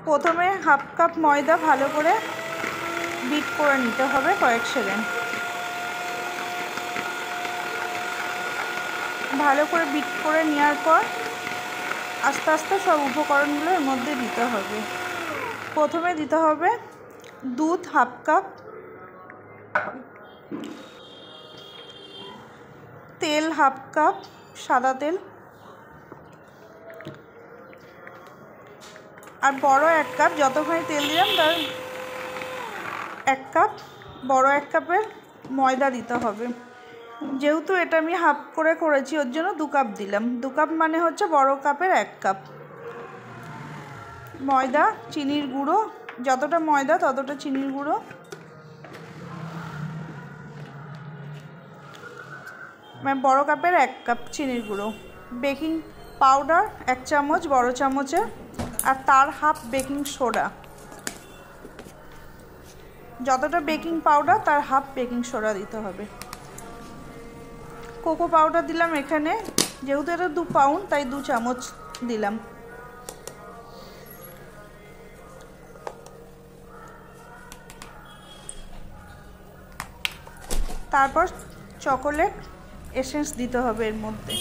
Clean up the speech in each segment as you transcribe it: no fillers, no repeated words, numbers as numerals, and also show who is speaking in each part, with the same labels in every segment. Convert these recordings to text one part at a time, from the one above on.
Speaker 1: প্রথমে half cup ময়দা ভালো করে বিট করে নিতে হবে কয়েক সেকেন্ড। ভালো করে বিট করে নেওয়ার পর আস্তে আস্তে সব উপকরণগুলো এর মধ্যে দিতে হবে। প্রথমে দিতে হবে দুধ হাফ কাপ, তেল হাফ কাপ, সাদা তেল, আর বড় 1 কাপ, যতখানি তেল দিলাম তার 1 কাপ, বড় 1 কাপের ময়দা দিতে হবে। যেহেতু এটা আমি হাফ করে করেছি ওর জন্য 2 কাপ দিলাম। 2 কাপ মানে হচ্ছে বড় কাপের 1 কাপ ময়দা। চিনির গুঁড়ো, যতটা ময়দা ততটা চিনির গুঁড়ো, মানে বড় কাপের 1 কাপ চিনির গুঁড়ো। বেকিং পাউডার 1 চামচ বড় চামচের, আর তার হাফ বেকিং সোডা। যতটা বেকিং পাউডার তার হাফ বেকিং সোডা দিতে হবে। কোকো পাউডার দিলাম এখানে, যেহেতু এটা 2 পাউন্ড তাই 2 চামচ দিলাম। তারপর চকোলেট এসেন্স দিতে হবে এর মধ্যে।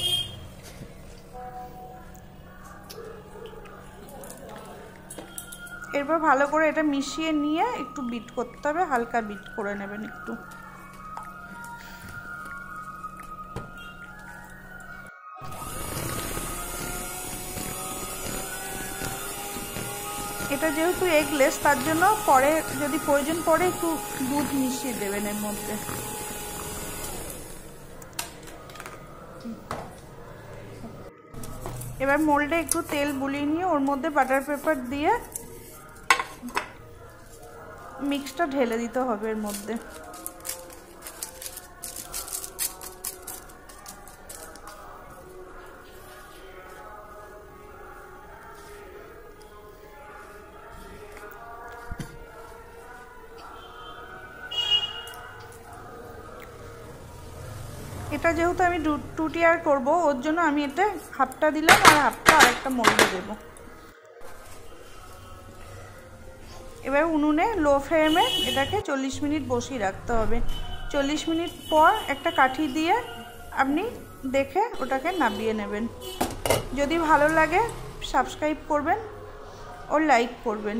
Speaker 1: এরপর ভালো করে এটা মিশিয়ে নিয়ে একটু বিট করতে হবে, হালকা বিট করে নেবেন একটু। এটা যেহেতু এগলেস তার জন্য পরে যদি প্রয়োজন পড়ে একটু দুধ মিশিয়ে দেবেন এর মধ্যে। এবার মোল্ডে একটু তেল বুলিয়ে নিয়ে ওর মধ্যে বাটার পেপার দিয়ে মিক্সটা ঢেলে দিতে হবে এর মধ্যে। এটা যেহেতু আমি 2 টিয়ার করবো ওর জন্য আমি এটা হাফটা দিলাম আর হাফটা আরেকটা মোল্ডে দেবো। এবার উনুনে লো ফ্লেমে এটাকে 40 মিনিট বসিয়ে রাখতে হবে। 40 মিনিট পর একটা কাঠি দিয়ে আপনি দেখে ওটাকে নামিয়ে নেবেন। যদি ভালো লাগে সাবস্ক্রাইব করবেন ও লাইক করবেন।